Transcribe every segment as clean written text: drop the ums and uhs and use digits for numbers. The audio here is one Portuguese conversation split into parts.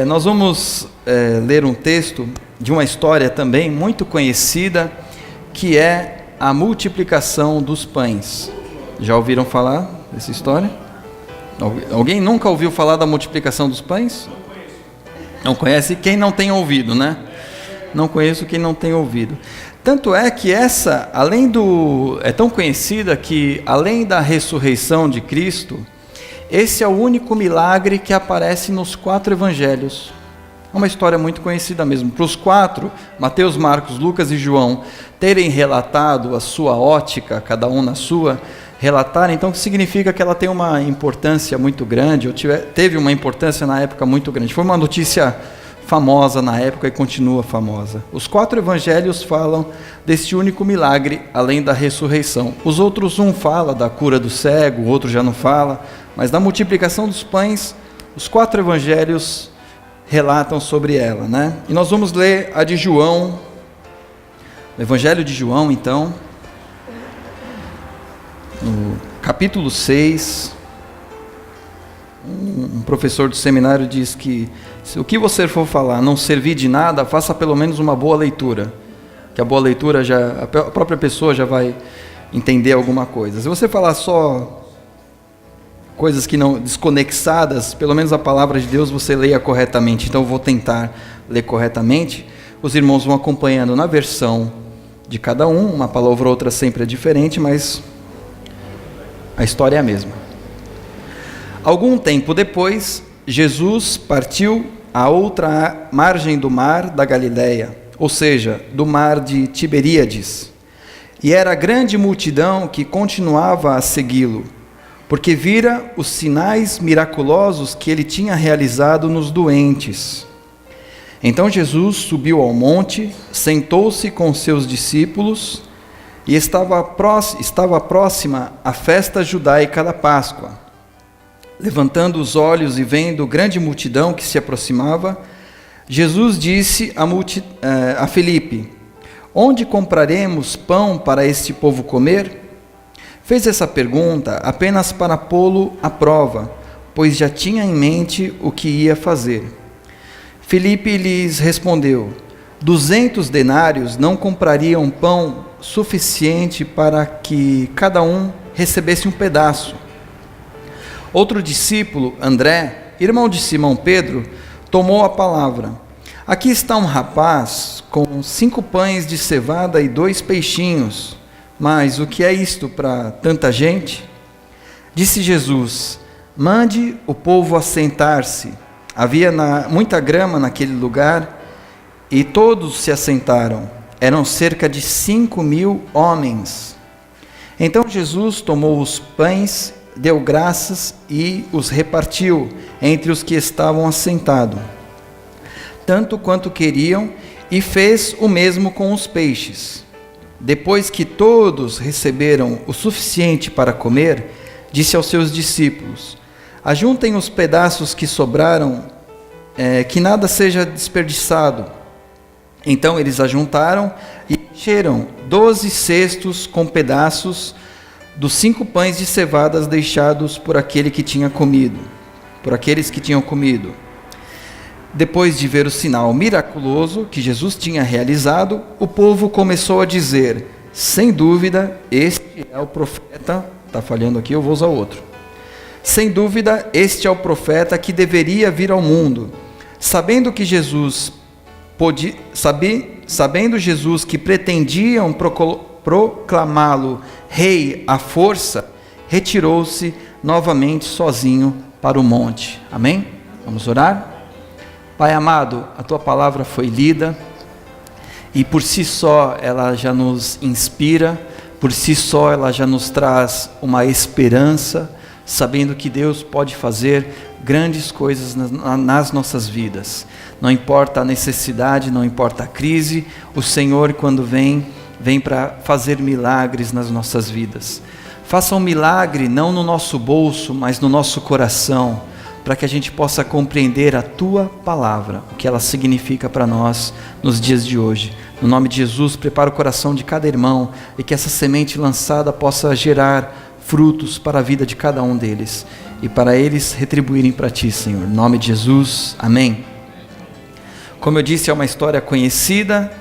Nós vamos ler um texto de uma história também muito conhecida, que é a multiplicação dos pães. Já ouviram falar dessa história? Alguém nunca ouviu falar da multiplicação dos pães? Não conhece? Quem não tem ouvido, né? Não conheço quem não tem ouvido. Tanto é que essa, é tão conhecida que, além da ressurreição de Cristo, esse é o único milagre que aparece nos 4 evangelhos. É uma história muito conhecida mesmo. Para os 4, Mateus, Marcos, Lucas e João, terem relatado a sua ótica, cada um na sua, relatar, então significa que ela tem uma importância muito grande, ou teve uma importância na época muito grande. Foi uma notícia famosa na época e continua famosa. Os 4 evangelhos falam desse único milagre, além da ressurreição. Os outros, um fala da cura do cego, o outro já não fala, mas da multiplicação dos pães, os 4 evangelhos relatam sobre ela, né? E nós vamos ler a de João, o evangelho de João, então, no capítulo 6, um professor do seminário diz que se o que você for falar não servir de nada, faça pelo menos uma boa leitura, que a boa leitura a própria pessoa já vai entender alguma coisa. Se você falar só coisas que não desconexadas, pelo menos a palavra de Deus você leia corretamente. Então eu vou tentar ler corretamente. Os irmãos vão acompanhando na versão de cada uma palavra ou outra sempre é diferente, mas a história é a mesma. Algum tempo depois, Jesus partiu à outra margem do mar da Galileia, ou seja, do mar de Tiberíades. E era grande multidão que continuava a segui-lo, porque vira os sinais miraculosos que ele tinha realizado nos doentes. Então Jesus subiu ao monte, sentou-se com seus discípulos, e estava próxima a festa judaica da Páscoa. Levantando os olhos e vendo grande multidão que se aproximava, Jesus disse a Filipe: onde compraremos pão para este povo comer? Fez essa pergunta apenas para pô-lo à prova, pois já tinha em mente o que ia fazer. Filipe lhes respondeu: 200 denários não comprariam pão suficiente para que cada um recebesse um pedaço. Outro discípulo, André, irmão de Simão Pedro, tomou a palavra. Aqui está um rapaz com 5 pães de cevada e 2 peixinhos. Mas o que é isto para tanta gente? Disse Jesus: mande o povo assentar-se. Havia muita grama naquele lugar e todos se assentaram. Eram cerca de 5.000 homens. Então Jesus tomou os pães, deu graças e os repartiu entre os que estavam assentados, tanto quanto queriam, e fez o mesmo com os peixes. Depois que todos receberam o suficiente para comer, disse aos seus discípulos: ajuntem os pedaços que sobraram, que nada seja desperdiçado. Então eles ajuntaram e encheram 12 cestos com pedaços dos 5 pães de cevadas deixados por aqueles que tinham comido. Depois de ver o sinal miraculoso que Jesus tinha realizado, o povo começou a dizer: sem dúvida, este é o profeta. Está falhando aqui, eu vou usar outro. Sem dúvida, este é o profeta que deveria vir ao mundo. Sabendo Jesus que pretendiam proclamá-lo rei à força, retirou-se novamente sozinho para o monte. Amém? Vamos orar? Pai amado, a Tua palavra foi lida e por si só ela já nos inspira, por si só ela já nos traz uma esperança, sabendo que Deus pode fazer grandes coisas nas nossas vidas. Não importa a necessidade, não importa a crise, o Senhor, quando vem para fazer milagres nas nossas vidas. Faça um milagre não no nosso bolso, mas no nosso coração, para que a gente possa compreender a Tua palavra, o que ela significa para nós nos dias de hoje. No nome de Jesus, prepara o coração de cada irmão e que essa semente lançada possa gerar frutos para a vida de cada um deles. e para eles retribuírem para ti, Senhor. Em nome de Jesus, amém. Como eu disse, é uma história conhecida,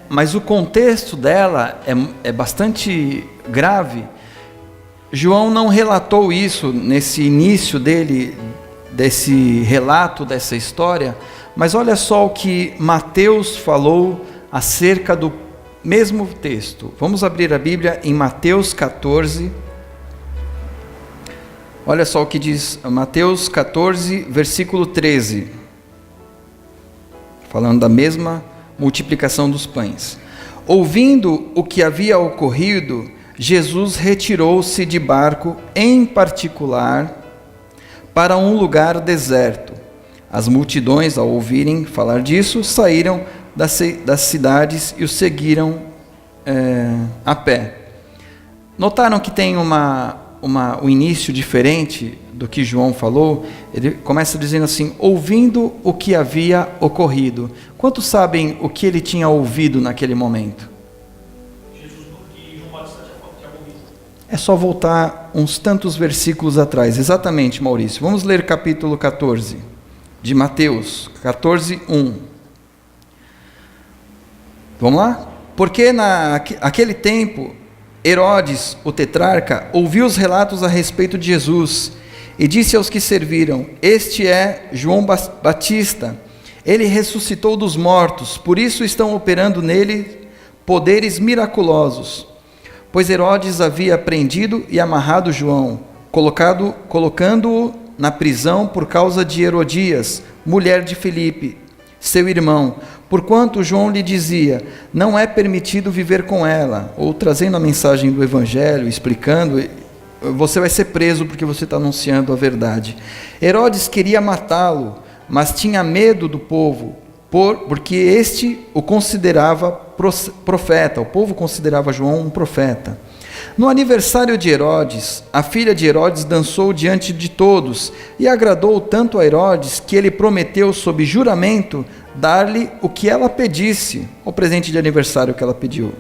mas o contexto dela é bastante grave. João não relatou isso nesse início desse relato, dessa história, mas olha só o que Mateus falou acerca do mesmo texto. Vamos abrir a Bíblia em Mateus 14. Olha só o que diz Mateus 14, versículo 13. Falando da mesma multiplicação dos pães. Ouvindo o que havia ocorrido, Jesus retirou-se de barco em particular para um lugar deserto. As multidões, ao ouvirem falar disso, saíram das cidades e o seguiram a pé. Notaram que tem um início diferente do que João falou? Ele começa dizendo assim, ouvindo o que havia ocorrido. Quantos sabem o que ele tinha ouvido naquele momento? Jesus, que João Batista tinha morrido. É só voltar uns tantos versículos atrás. Exatamente, Maurício. Vamos ler capítulo 14 de Mateus, 14, 1. Vamos lá? Porque naquele tempo, Herodes, o tetrarca, ouviu os relatos a respeito de Jesus e disse aos que serviram, este é João Batista, ele ressuscitou dos mortos, por isso estão operando nele poderes miraculosos. Pois Herodes havia prendido e amarrado João, colocando-o na prisão por causa de Herodias, mulher de Filipe, seu irmão, porquanto João lhe dizia, não é permitido viver com ela, ou trazendo a mensagem do Evangelho, explicando, você vai ser preso porque você está anunciando a verdade. Herodes queria matá-lo, mas tinha medo do povo, porque este o considerava profeta, o povo considerava João um profeta. No aniversário de Herodes, a filha de Herodes dançou diante de todos, e agradou tanto a Herodes, que ele prometeu sob juramento dar-lhe o que ela pedisse, o presente de aniversário que ela pediu,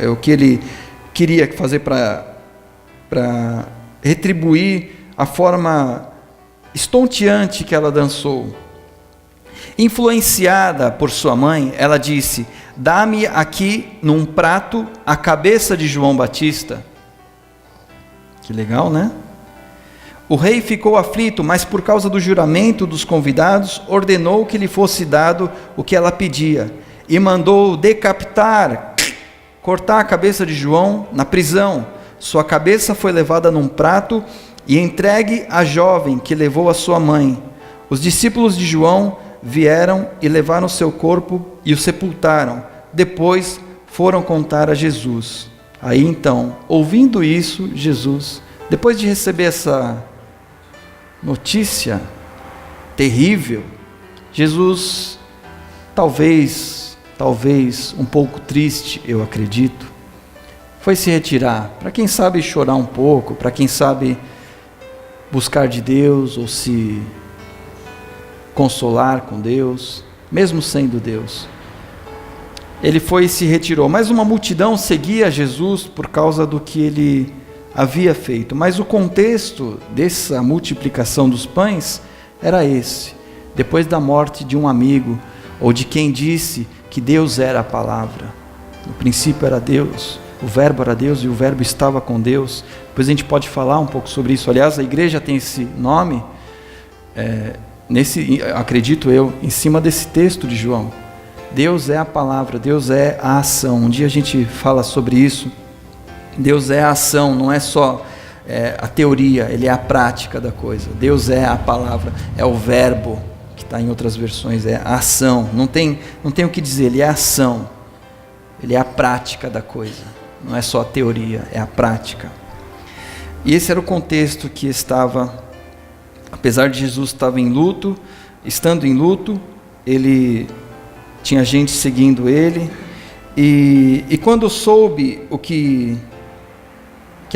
o que ele queria fazer para retribuir a forma estonteante que ela dançou. Influenciada por sua mãe, ela disse, dá-me aqui num prato a cabeça de João Batista. Que legal, né? O rei ficou aflito, mas por causa do juramento dos convidados, ordenou que lhe fosse dado o que ela pedia, e mandou decapitar, cortar a cabeça de João na prisão. Sua cabeça foi levada num prato e entregue à jovem que levou a sua mãe. Os discípulos de João vieram e levaram seu corpo e o sepultaram. Depois foram contar a Jesus. Aí então, ouvindo isso, Jesus, depois de receber essa notícia terrível, Jesus, talvez um pouco triste, eu acredito, foi se retirar, para quem sabe chorar um pouco, para quem sabe buscar de Deus ou se consolar com Deus, mesmo sendo Deus. Ele foi e se retirou, mas uma multidão seguia Jesus por causa do que ele havia feito. Mas o contexto dessa multiplicação dos pães era esse. Depois da morte de um amigo, ou de quem disse que Deus era a palavra. No princípio era Deus, o verbo era Deus e o verbo estava com Deus. Depois a gente pode falar um pouco sobre isso. Aliás, a igreja tem esse nome, acredito eu, em cima desse texto de João. Deus é a palavra, Deus é a ação. Um dia a gente fala sobre isso. Deus é a ação, não é só a teoria, ele é a prática da coisa. Deus é a palavra, é o verbo, que está em outras versões, é a ação. Não tem o que dizer, ele é a ação. Ele é a prática da coisa. Não é só a teoria, é a prática. E esse era o contexto que estava, apesar de Jesus estava em luto, estando em luto, ele tinha gente seguindo ele, e quando soube o que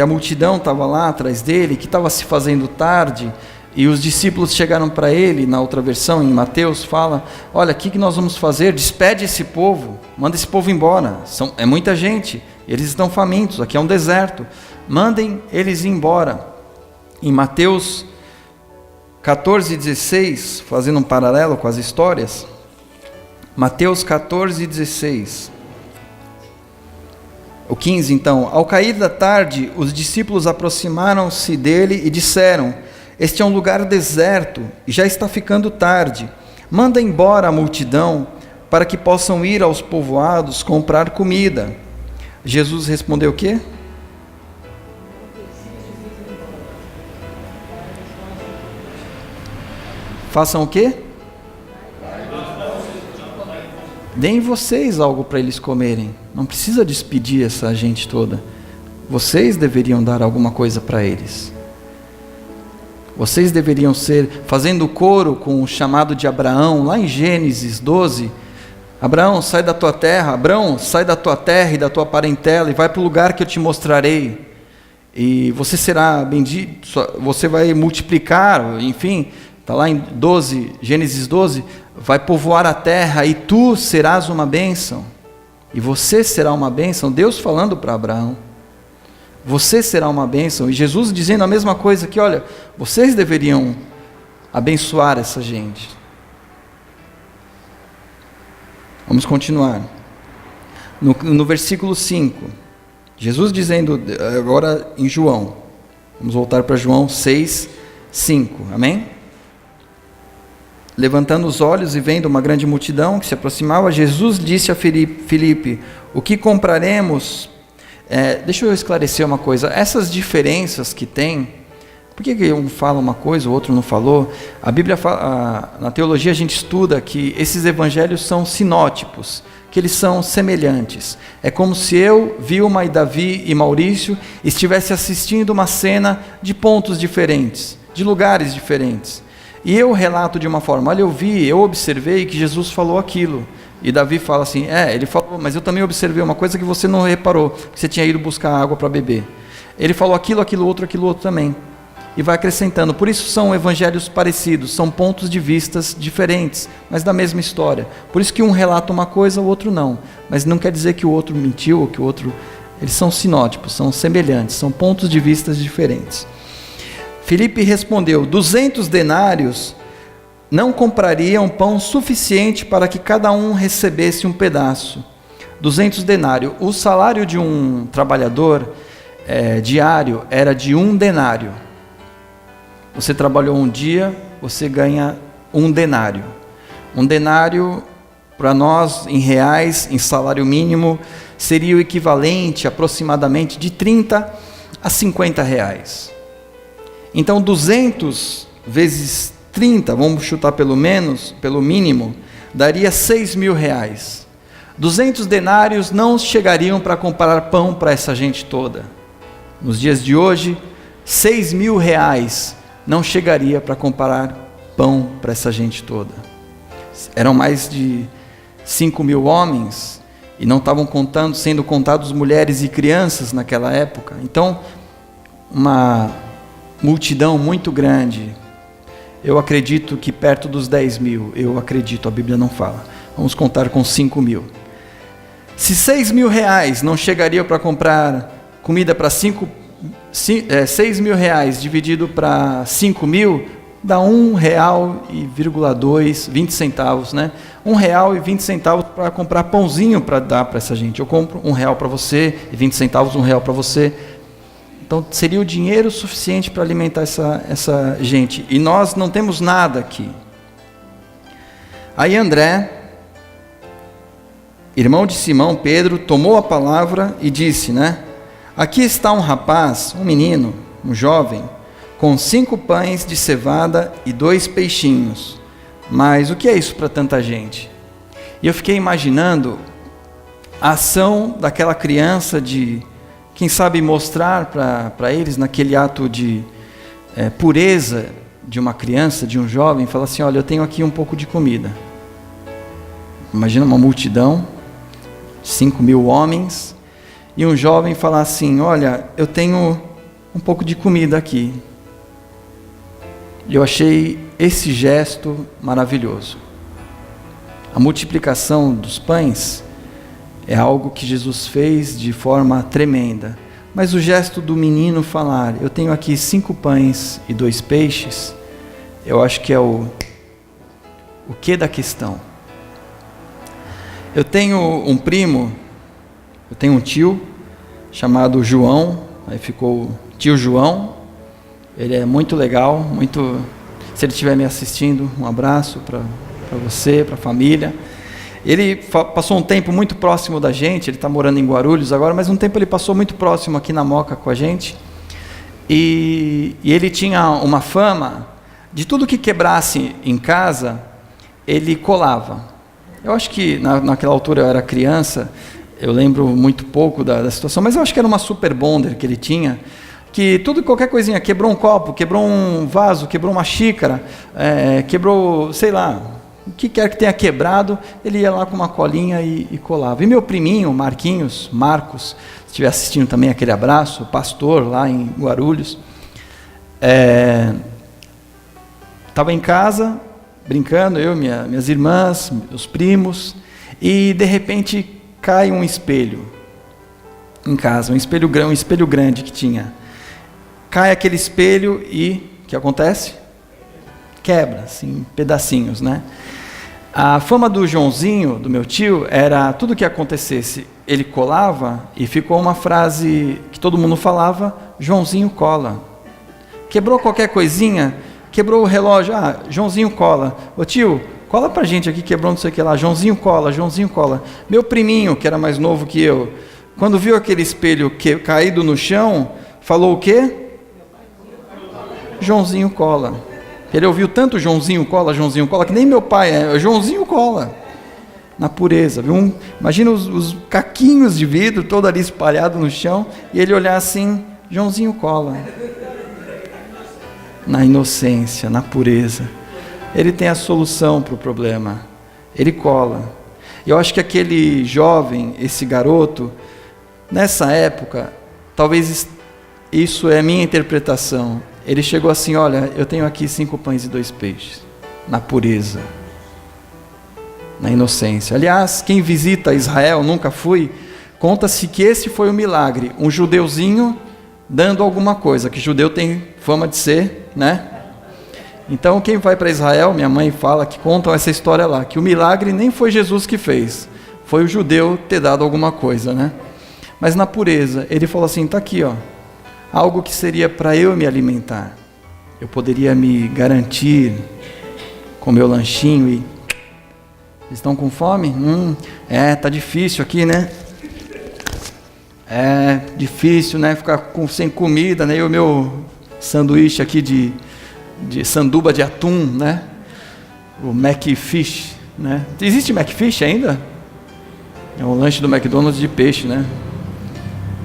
a multidão estava lá atrás dele, que estava se fazendo tarde, e os discípulos chegaram para ele, na outra versão, em Mateus, fala, olha, o que nós vamos fazer? Despede esse povo, manda esse povo embora, é muita gente, eles estão famintos, aqui é um deserto, mandem eles ir embora. Em Mateus 14:16, fazendo um paralelo com as histórias, Mateus 14:16, o 15 então: ao cair da tarde, os discípulos aproximaram-se dele e disseram: este é um lugar deserto e já está ficando tarde, manda embora a multidão para que possam ir aos povoados comprar comida. Jesus respondeu o quê? Façam o quê? Deem vocês algo para eles comerem. Não precisa despedir essa gente toda. Vocês deveriam dar alguma coisa para eles. Vocês deveriam ser, fazendo coro com o chamado de Abraão, lá em Gênesis 12. Abraão, sai da tua terra. Abraão, sai da tua terra e da tua parentela e vai para o lugar que eu te mostrarei. E você será bendito, você vai multiplicar, enfim, está lá em 12, Gênesis 12, vai povoar a terra e tu serás uma bênção. E você será uma bênção, Deus falando para Abraão. Você será uma bênção. E Jesus dizendo a mesma coisa que, olha, vocês deveriam abençoar essa gente. Vamos continuar. No versículo 5, Jesus dizendo, agora em João, vamos voltar para João 6, 5, amém? Levantando os olhos e vendo uma grande multidão que se aproximava, Jesus disse a Filipe, o que compraremos? Deixa eu esclarecer uma coisa, essas diferenças que tem, por que um fala uma coisa, o outro não falou? A Bíblia fala, na teologia a gente estuda que esses evangelhos são sinótipos, que eles são semelhantes. É como se eu, Vilma e Davi e Maurício estivesse assistindo uma cena de pontos diferentes, de lugares diferentes. E eu relato de uma forma, olha, eu observei que Jesus falou aquilo. E Davi fala assim, ele falou, mas eu também observei uma coisa que você não reparou, que você tinha ido buscar água para beber. Ele falou aquilo outro também. E vai acrescentando, por isso são evangelhos parecidos, são pontos de vistas diferentes, mas da mesma história. Por isso que um relata uma coisa, o outro não. Mas não quer dizer que o outro mentiu, ou que o outro... Eles são sinótipos, são semelhantes, são pontos de vistas diferentes. Filipe respondeu, 200 denários não comprariam pão suficiente para que cada um recebesse um pedaço. 200 denários. O salário de um trabalhador diário era de 1 denário. Você trabalhou um dia, você ganha 1 denário. 1 denário, para nós, em reais, em salário mínimo, seria o equivalente aproximadamente de 30 a 50 reais. Então, 200 vezes 30, vamos chutar pelo mínimo, daria 6 mil reais. 200 denários não chegariam para comprar pão para essa gente toda. Nos dias de hoje, 6 mil reais não chegaria para comprar pão para essa gente toda. Eram mais de 5 mil homens, e não estavam sendo contados mulheres e crianças naquela época. Então, uma multidão muito grande, eu acredito que perto dos 10 mil, a Bíblia não fala, vamos contar com 5 mil. Se 6 mil reais não chegariam para comprar comida para 6 mil reais dividido para 5 mil, dá R$1,02, 20 centavos, né? R$1,20 para comprar pãozinho para dar para essa gente. Eu compro R$1 para você, e 20 centavos, R$1 para você. Então, seria o dinheiro suficiente para alimentar essa gente. E nós não temos nada aqui. Aí André, irmão de Simão, Pedro, tomou a palavra e disse, né? Aqui está um rapaz, um menino, um jovem, com 5 pães de cevada e 2 peixinhos. Mas o que é isso para tanta gente? E eu fiquei imaginando a ação daquela criança de... Quem sabe mostrar para eles, naquele ato de pureza de uma criança, de um jovem, falar assim, olha, eu tenho aqui um pouco de comida. Imagina uma multidão, 5 mil homens, e um jovem falar assim, olha, eu tenho um pouco de comida aqui. Eu achei esse gesto maravilhoso. A multiplicação dos pães é algo que Jesus fez de forma tremenda. Mas o gesto do menino falar, eu tenho aqui 5 pães e 2 peixes, eu acho que é o que da questão. Eu tenho um primo, eu tenho um tio chamado João, aí ficou tio João. Ele é muito legal, muito. Se ele estiver me assistindo, um abraço para você, para a família. Ele passou um tempo muito próximo da gente, ele está morando em Guarulhos agora, mas um tempo ele passou muito próximo aqui na Moca com a gente. E ele tinha uma fama de tudo que quebrasse em casa, ele colava. Eu acho que naquela altura eu era criança, eu lembro muito pouco da situação, mas eu acho que era uma super bonder que ele tinha, que qualquer coisinha, quebrou um copo, quebrou um vaso, quebrou uma xícara, quebrou, sei lá, o que quer que tenha quebrado, ele ia lá com uma colinha e colava. E meu priminho, Marcos, se estiver assistindo também, aquele abraço, pastor lá em Guarulhos, estava em casa, brincando, eu, minhas irmãs, meus primos, e de repente cai um espelho em casa, um espelho grande que tinha. Cai aquele espelho e o que acontece? Quebra, assim, em pedacinhos, né? A fama do Joãozinho, do meu tio, era tudo que acontecesse, ele colava e ficou uma frase que todo mundo falava, Joãozinho cola. Quebrou qualquer coisinha, quebrou o relógio, Joãozinho cola. Ô tio, cola pra gente aqui, quebrou não sei o que lá, Joãozinho cola. Meu priminho, que era mais novo que eu, quando viu aquele espelho caído no chão, falou o quê? Joãozinho cola. Ele ouviu tanto Joãozinho cola, que nem meu pai Joãozinho cola, na pureza, viu? Imagina os caquinhos de vidro, todo ali espalhado no chão, e ele olhar assim, Joãozinho cola, na inocência, na pureza. Ele tem a solução para o problema, ele cola. E eu acho que aquele jovem, esse garoto, nessa época, talvez isso é a minha interpretação, ele chegou assim, olha, eu tenho aqui 5 pães e 2 peixes, na pureza, na inocência. Aliás, quem visita Israel, nunca fui, conta-se que esse foi o milagre, um judeuzinho dando alguma coisa, que judeu tem fama de ser, né? Então quem vai para Israel, minha mãe fala, que contam essa história lá, que o milagre nem foi Jesus que fez, foi o judeu ter dado alguma coisa, né? Mas na pureza, ele falou assim, está aqui, ó, algo que seria para eu me alimentar. Eu poderia me garantir com meu lanchinho e... Vocês estão com fome? Tá difícil aqui, né? É difícil, né? Ficar sem comida, né? E o meu sanduíche aqui de sanduba de atum, né? O McFish, né? Existe McFish ainda? É um lanche do McDonald's de peixe, né?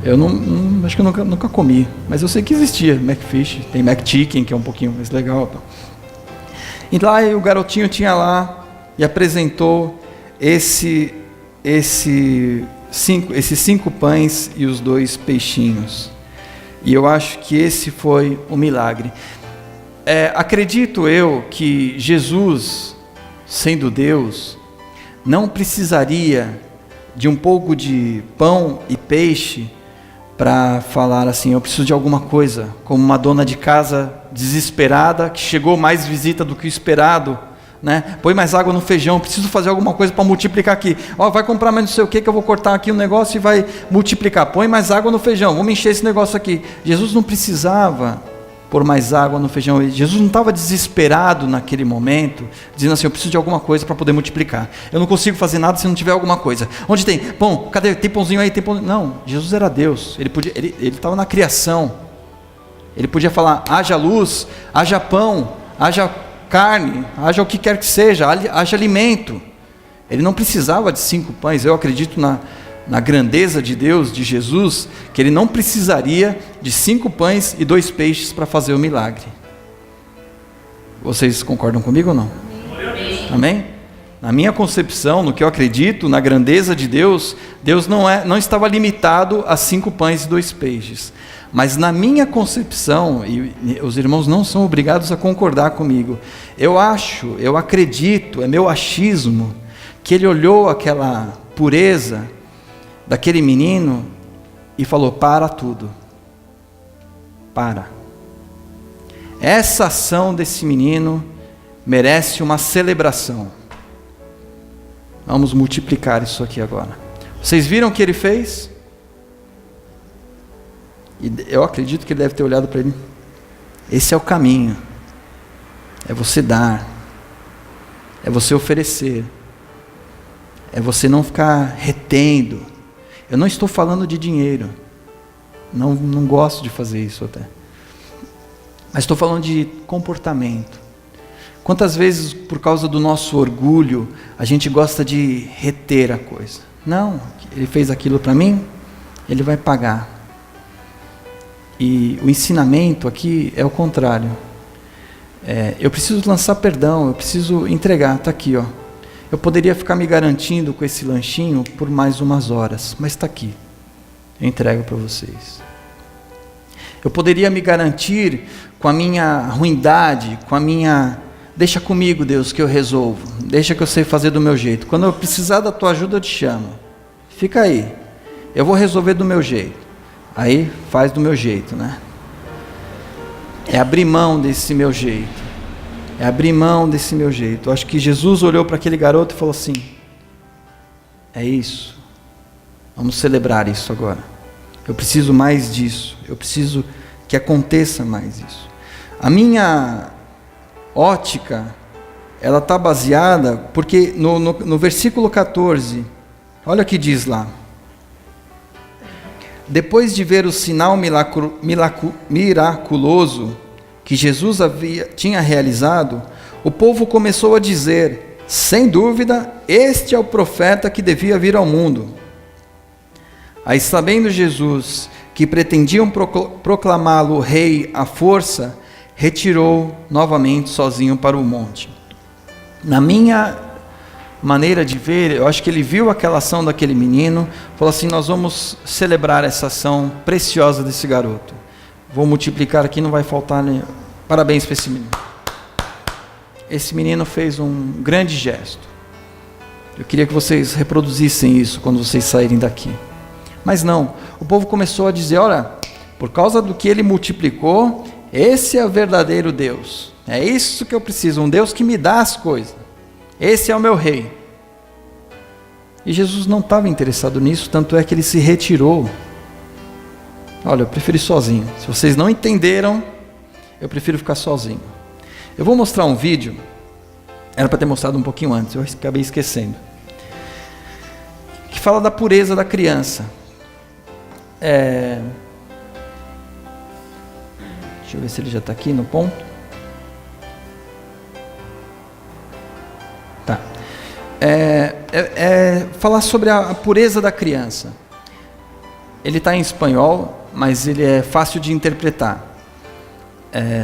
Eu acho que eu nunca comi, mas eu sei que existia McFish, tem McChicken, que é um pouquinho mais legal. E lá o garotinho tinha lá e apresentou esses 5 pães e os 2 peixinhos. E eu acho que esse foi o milagre. Acredito eu que Jesus, sendo Deus, não precisaria de um pouco de pão e peixe para falar assim, eu preciso de alguma coisa, como uma dona de casa desesperada, que chegou mais visita do que o esperado, né? Põe mais água no feijão, preciso fazer alguma coisa para multiplicar aqui, vai comprar mais não sei o que eu vou cortar aqui um negócio e vai multiplicar, põe mais água no feijão, vamos encher esse negócio aqui. Jesus não precisava pôr mais água no feijão, Jesus não estava desesperado naquele momento, dizendo assim, eu preciso de alguma coisa para poder multiplicar, eu não consigo fazer nada se não tiver alguma coisa, onde tem? Pão, cadê? Tem pãozinho aí? Tem pãozinho? Não, Jesus era Deus, ele estava na criação, ele podia falar, haja luz, haja pão, haja carne, haja o que quer que seja, haja alimento. Ele não precisava de 5 pães, eu acredito na grandeza de Deus, de Jesus, que ele não precisaria de 5 pães e 2 peixes para fazer o milagre. Vocês concordam comigo ou não? Amém? Na minha concepção, no que eu acredito, na grandeza de Deus, Deus não estava limitado a 5 pães e 2 peixes. Mas na minha concepção, e os irmãos não são obrigados a concordar comigo, eu acredito, é meu achismo, que ele olhou aquela pureza daquele menino e falou, para tudo, Para. Essa ação desse menino merece uma celebração. Vamos multiplicar isso aqui agora. Vocês viram o que ele fez? E eu acredito que ele deve ter olhado para ele. Esse é o caminho. É você dar. É você oferecer. É você não ficar retendo. Eu não estou falando de dinheiro. Não gosto de fazer isso até. Mas estou falando de comportamento. Quantas vezes, por causa do nosso orgulho, a gente gosta de reter a coisa? Não, ele fez aquilo para mim, ele vai pagar. E o ensinamento aqui é o contrário. Eu preciso lançar perdão, eu preciso entregar, está aqui, ó. Eu poderia ficar me garantindo com esse lanchinho por mais umas horas, mas está aqui. Eu entrego para vocês. Eu poderia me garantir com a minha ruindade, com a minha... Deixa comigo, Deus, que eu resolvo. Deixa que eu sei fazer do meu jeito. Quando eu precisar da tua ajuda, eu te chamo. Fica aí. Eu vou resolver do meu jeito. Aí, faz do meu jeito, né? É abrir mão desse meu jeito. É abrir mão desse meu jeito. Eu acho que Jesus olhou para aquele garoto e falou assim: é isso. Vamos celebrar isso agora. Eu preciso mais disso. Eu preciso que aconteça mais isso. A minha ótica, ela está baseada, porque no versículo 14, olha o que diz lá. Depois de ver o sinal miraculoso que Jesus tinha realizado, o povo começou a dizer: sem dúvida, este é o profeta que devia vir ao mundo. Aí, sabendo Jesus que pretendiam proclamá-lo rei à força, retirou novamente sozinho para o monte. Na minha maneira de ver, eu acho que ele viu aquela ação daquele menino, falou assim: nós vamos celebrar essa ação preciosa desse garoto. Vou multiplicar aqui, não vai faltar nem... Parabéns para esse menino. Esse menino fez um grande gesto. Eu queria que vocês reproduzissem isso quando vocês saírem daqui. Mas não, o povo começou a dizer: olha, por causa do que ele multiplicou, esse é o verdadeiro Deus. É isso que eu preciso, um Deus que me dá as coisas. Esse é o meu rei. E Jesus não estava interessado nisso, tanto é que ele se retirou. Olha, eu prefiro ir sozinho. Se vocês não entenderam, eu prefiro ficar sozinho. Eu vou mostrar um vídeo. Era para ter mostrado um pouquinho antes, eu acabei esquecendo. Que fala da pureza da criança. Deixa eu ver se ele já está aqui no ponto. Tá. Falar sobre a pureza da criança. Ele está em espanhol, mas ele é fácil de interpretar.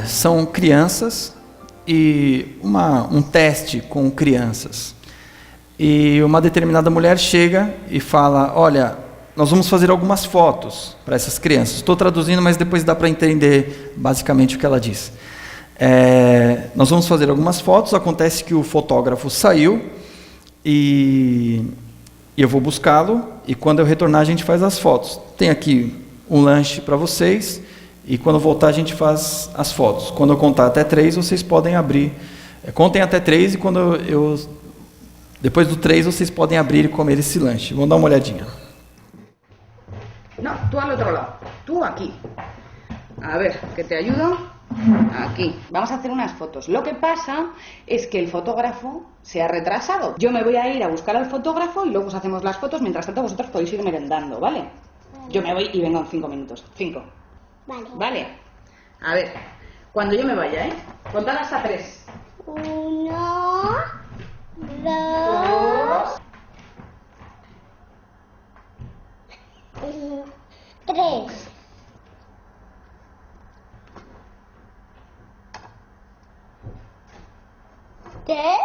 São crianças e um teste com crianças. E uma determinada mulher chega e fala: olha, nós vamos fazer algumas fotos para essas crianças. Estou traduzindo, mas depois dá para entender basicamente o que ela diz. Nós vamos fazer algumas fotos. Acontece que o fotógrafo saiu e eu vou buscá-lo. E quando eu retornar, a gente faz as fotos. Tem aqui um lanche para vocês. E quando voltar, a gente faz as fotos. Quando eu contar até 3, vocês podem abrir. Contem até 3 e depois do 3, vocês podem abrir e comer esse lanche. Vamos dar uma olhadinha. No, tú al otro lado. Tú aquí. A ver, que te ayudo. Aquí. Vamos a hacer unas fotos. Lo que pasa es que el fotógrafo se ha retrasado. Yo me voy a ir a buscar al fotógrafo y luego os hacemos las fotos. Mientras tanto, vosotros podéis ir merendando, ¿vale? Yo me voy y vengo en 5 minutos. 5. Vale. Vale. A ver, cuando yo me vaya, contad hasta 3. 1, 2, 3. ¿Qué?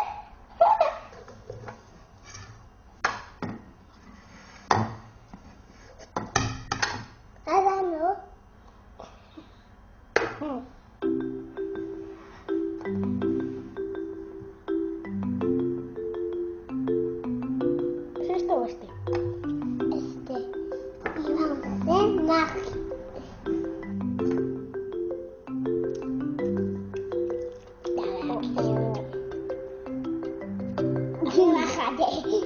Ahora no. Bájate.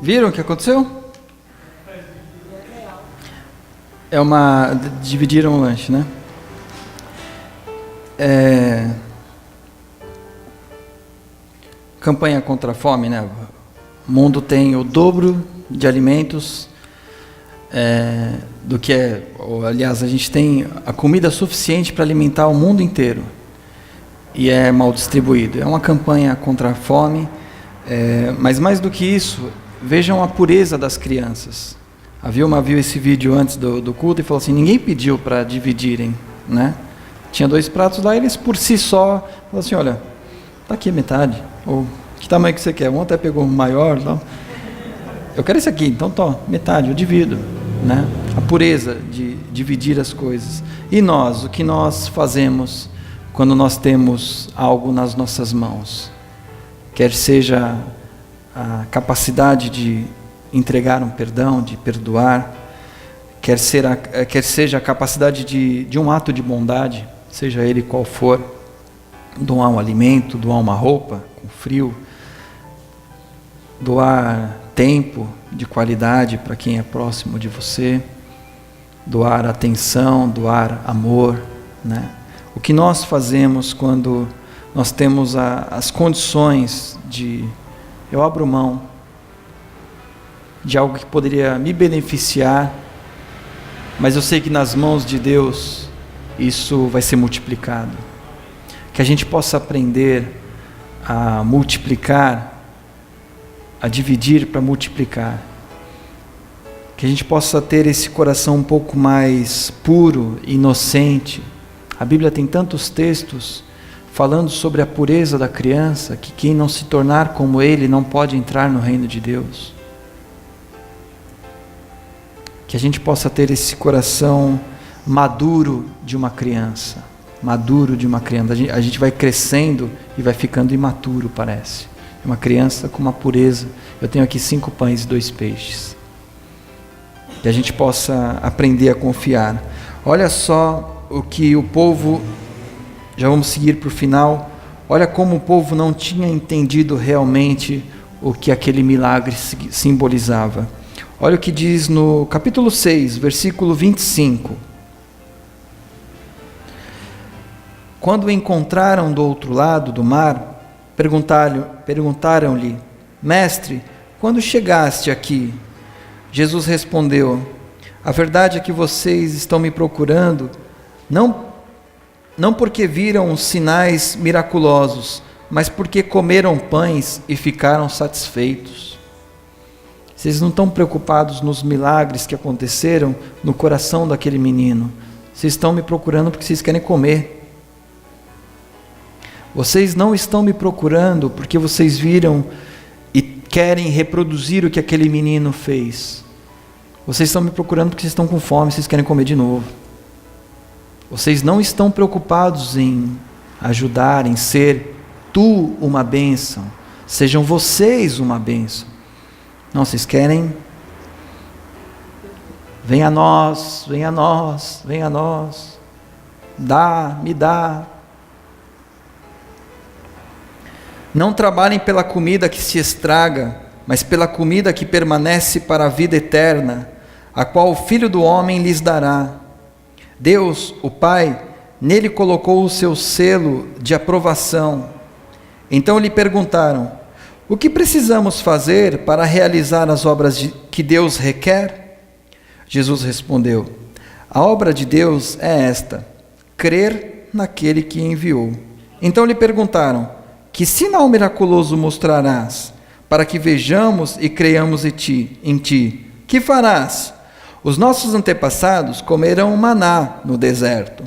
Viram o que aconteceu? Dividiram o lanche, né? Campanha contra a fome, né? O mundo tem o dobro de alimentos do que ou, aliás, a gente tem a comida suficiente para alimentar o mundo inteiro e é mal distribuído. É uma campanha contra a fome, mas mais do que isso, vejam a pureza das crianças. A Vilma viu esse vídeo antes do culto e falou assim, ninguém pediu para dividirem, né? Tinha 2 pratos lá, eles por si só, falaram assim, olha, tá aqui a metade, ou que tamanho que você quer? Um até pegou um maior, não? Eu quero esse aqui, então metade, eu divido, né? A pureza de dividir as coisas. E nós, o que nós fazemos quando nós temos algo nas nossas mãos? Quer seja a capacidade de entregar um perdão, de perdoar, quer seja a capacidade de um ato de bondade, seja ele qual for, doar um alimento, doar uma roupa com frio, doar tempo de qualidade para quem é próximo de você, doar atenção, doar amor, né? O que nós fazemos quando nós temos as condições de eu abro mão de algo que poderia me beneficiar, mas eu sei que nas mãos de Deus isso vai ser multiplicado. Que a gente possa aprender a multiplicar, a dividir para multiplicar. Que a gente possa ter esse coração um pouco mais puro, inocente. A Bíblia tem tantos textos falando sobre a pureza da criança, que quem não se tornar como ele não pode entrar no reino de Deus. Que a gente possa ter esse coração maduro de uma criança. Maduro de uma criança. A gente vai crescendo e vai ficando imaturo, parece. Uma criança com uma pureza. Eu tenho aqui 5 pães e 2 peixes. Que a gente possa aprender a confiar. Olha só o que o povo, já vamos seguir para o final, olha como o povo não tinha entendido realmente o que aquele milagre simbolizava. Olha o que diz no capítulo 6, versículo 25. Quando o encontraram do outro lado do mar, perguntaram-lhe, Mestre, quando chegaste aqui? Jesus respondeu, a verdade é que vocês estão me procurando, não porque viram sinais miraculosos, mas porque comeram pães e ficaram satisfeitos. Vocês não estão preocupados nos milagres que aconteceram no coração daquele menino. Vocês estão me procurando porque vocês querem comer. Vocês não estão me procurando porque vocês viram e querem reproduzir o que aquele menino fez. Vocês estão me procurando porque vocês estão com fome, vocês querem comer de novo. Vocês não estão preocupados em ajudar, em ser tu uma bênção. Sejam vocês uma bênção. Não, vocês querem? Venha a nós, venha a nós, venha a nós. Dá, me dá. Não trabalhem pela comida que se estraga, mas pela comida que permanece para a vida eterna, a qual o Filho do Homem lhes dará. Deus, o Pai, nele colocou o seu selo de aprovação. Então lhe perguntaram, o que precisamos fazer para realizar as obras que Deus requer? Jesus respondeu, a obra de Deus é esta, crer naquele que enviou. Então lhe perguntaram, que sinal miraculoso mostrarás, para que vejamos e creiamos em ti? Que farás? Os nossos antepassados comeram maná no deserto.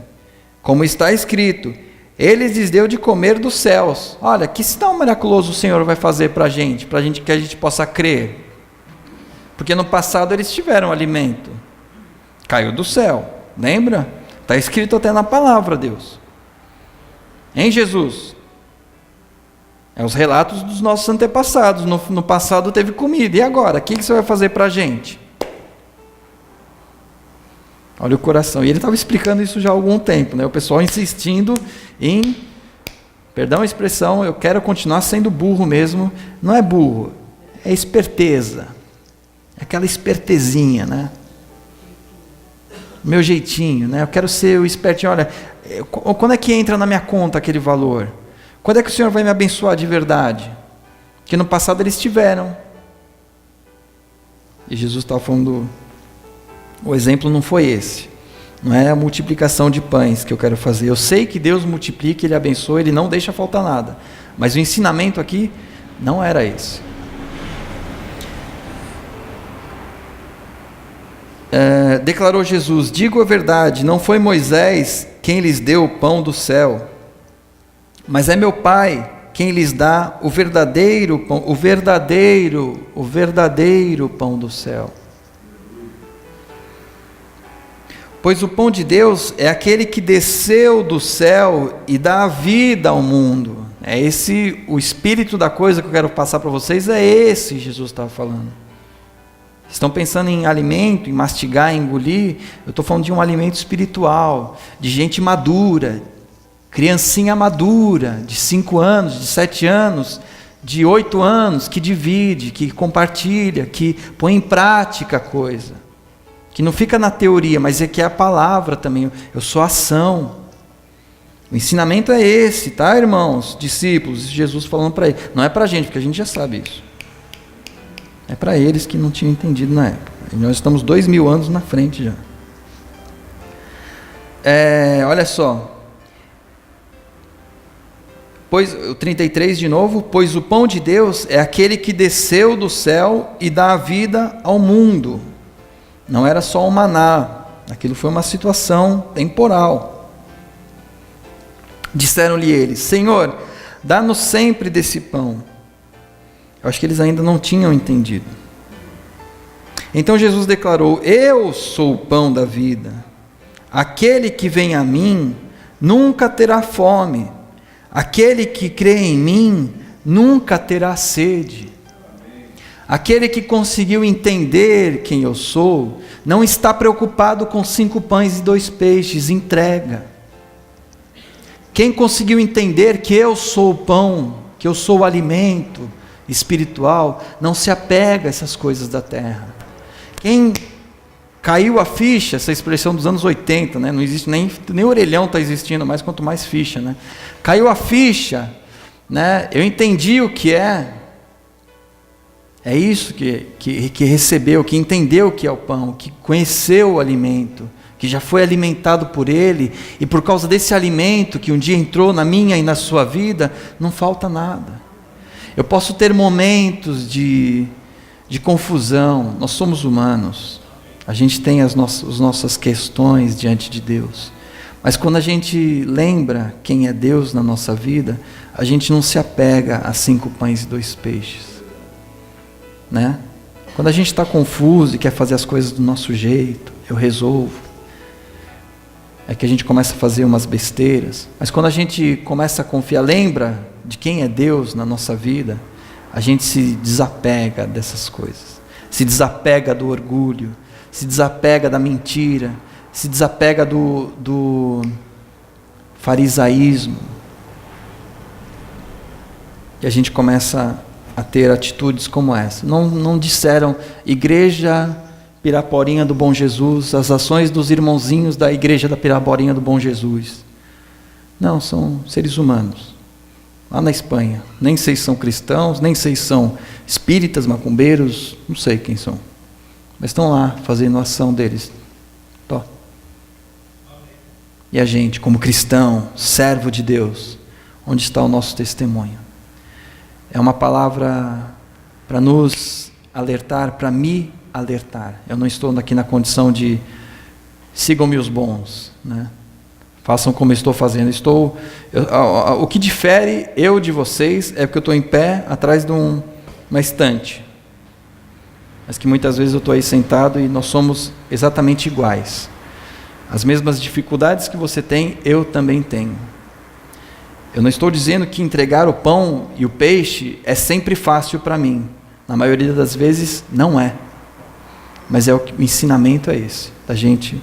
Como está escrito, Ele lhes deu de comer dos céus. Olha, que sinal miraculoso o Senhor vai fazer para a gente que a gente possa crer. Porque no passado eles tiveram alimento. Caiu do céu, lembra? Está escrito até na palavra, Deus. Em Jesus. É os relatos dos nossos antepassados. No passado teve comida. E agora? O que você vai fazer para a gente? Olha o coração. E ele estava explicando isso já há algum tempo, né? O pessoal insistindo em... Perdão a expressão, eu quero continuar sendo burro mesmo. Não é burro, é esperteza. É aquela espertezinha, né? Meu jeitinho, né? Eu quero ser o espertinho. Olha, quando é que entra na minha conta aquele valor? Quando é que o Senhor vai me abençoar de verdade? Que no passado eles tiveram. E Jesus estava falando, o exemplo não foi esse. Não é a multiplicação de pães que eu quero fazer. Eu sei que Deus multiplica, Ele abençoa, Ele não deixa faltar nada. Mas o ensinamento aqui não era esse. Declarou Jesus: digo a verdade, não foi Moisés quem lhes deu o pão do céu, mas é meu Pai quem lhes dá o verdadeiro pão, o verdadeiro pão do céu. Pois o pão de Deus é aquele que desceu do céu e dá a vida ao mundo. É esse o espírito da coisa que eu quero passar para vocês, é esse Jesus estava falando. Estão pensando em alimento, em mastigar, em engolir? Eu estou falando de um alimento espiritual, de gente madura, criancinha madura, de 5 anos, de 7 anos, de 8 anos, que divide, que compartilha, que põe em prática a coisa. Que não fica na teoria, mas é que é a palavra também. Eu sou ação. O ensinamento é esse, tá, irmãos? Discípulos, Jesus falando para eles. Não é para a gente, porque a gente já sabe isso. É para eles que não tinham entendido na época. E nós estamos 2000 anos na frente já. Olha só. Pois, o 33 de novo. Pois o pão de Deus é aquele que desceu do céu e dá a vida ao mundo. Não era só um maná. Aquilo foi uma situação temporal. Disseram-lhe eles: Senhor, dá-nos sempre desse pão. Eu acho que eles ainda não tinham entendido. Então Jesus declarou: eu sou o pão da vida. Aquele que vem a mim nunca terá fome. Aquele que crê em mim nunca terá sede. Aquele que conseguiu entender quem eu sou, não está preocupado com 5 pães e 2 peixes, entrega. Quem conseguiu entender que eu sou o pão, que eu sou o alimento espiritual, não se apega a essas coisas da terra. Quem caiu a ficha, essa expressão dos anos 80, né? Não existe nem orelhão está existindo mais, quanto mais ficha, né? Caiu a ficha, né? Eu entendi o que é isso que recebeu, que entendeu o que é o pão, que conheceu o alimento, que já foi alimentado por ele, e por causa desse alimento que um dia entrou na minha e na sua vida, não falta nada. Eu posso ter momentos de confusão, nós somos humanos, a gente tem as nossas questões diante de Deus, mas quando a gente lembra quem é Deus na nossa vida, a gente não se apega a 5 pães e 2 peixes, né? Quando a gente está confuso e quer fazer as coisas do nosso jeito, eu resolvo, é que a gente começa a fazer umas besteiras, mas quando a gente começa a confiar, lembra de quem é Deus na nossa vida, a gente se desapega dessas coisas, se desapega do orgulho, se desapega da mentira, se desapega do farisaísmo, e a gente começa a ter atitudes como essa. Não disseram: Igreja Piraporinha do Bom Jesus, as ações dos irmãozinhos da Igreja da Piraporinha do Bom Jesus. Não, são seres humanos. Lá na Espanha, nem sei se são cristãos, nem sei se são espíritas, macumbeiros, não sei quem são. Mas estão lá fazendo a ação deles. Tó. E a gente, como cristão, servo de Deus, onde está o nosso testemunho? É uma palavra para nos alertar, para me alertar. Eu não estou aqui na condição de sigam-me os bons, né? Façam como eu estou fazendo. O que difere eu de vocês é porque eu estou em pé atrás de uma estante. mas que muitas vezes eu estou aí sentado e nós somos exatamente iguais. As mesmas dificuldades que você tem, eu também tenho. Eu não estou dizendo que entregar o pão e o peixe é sempre fácil para mim. Na maioria das vezes, não é. Mas o ensinamento é esse, da gente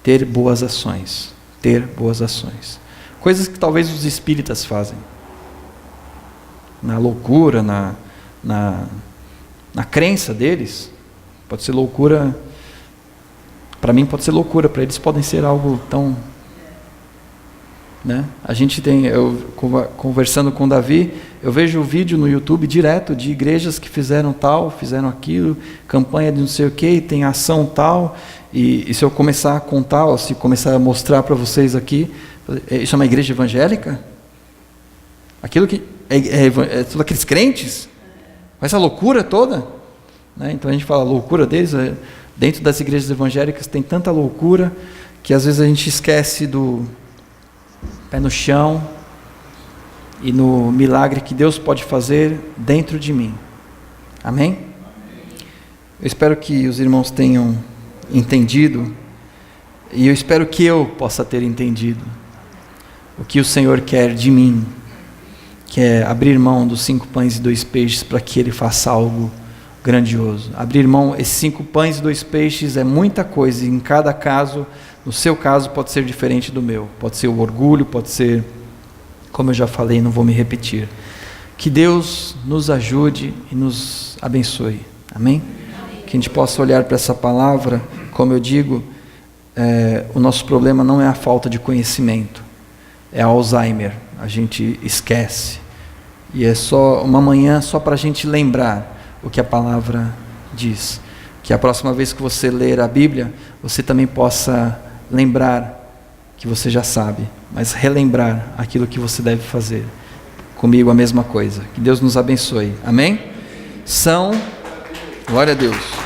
ter boas ações. Ter boas ações. Coisas que talvez os espíritas fazem. Na loucura, na crença deles, pode ser loucura. Para mim pode ser loucura, para eles podem ser algo tão... Né? A gente tem, eu conversando com o Davi, eu vejo o vídeo no YouTube direto de igrejas que fizeram tal, fizeram aquilo, campanha de não sei o que, tem ação tal, e se eu começar a contar, ou se começar a mostrar para vocês aqui, isso é uma igreja evangélica? Aquilo que é todos aqueles crentes? Com essa loucura toda? Né? Então a gente fala, a loucura deles, dentro das igrejas evangélicas tem tanta loucura, que às vezes a gente esquece do pé no chão e no milagre que Deus pode fazer dentro de mim. Amém? Eu espero que os irmãos tenham entendido, e eu espero que eu possa ter entendido o que o Senhor quer de mim, que é abrir mão dos 5 pães e 2 peixes para que Ele faça algo grandioso. Abrir mão, esses 5 pães e 2 peixes é muita coisa, e em cada caso, no seu caso pode ser diferente do meu, pode ser o orgulho, pode ser, como eu já falei, não vou me repetir. Que Deus nos ajude e nos abençoe, amém? Que a gente possa olhar para essa palavra, como eu digo, o nosso problema não é a falta de conhecimento, é Alzheimer, a gente esquece, e é só uma manhã só para a gente lembrar o que a palavra diz, que a próxima vez que você ler a Bíblia, você também possa lembrar que você já sabe, mas relembrar aquilo que você deve fazer. Comigo a mesma coisa. Que Deus nos abençoe. Amém? Glória a Deus.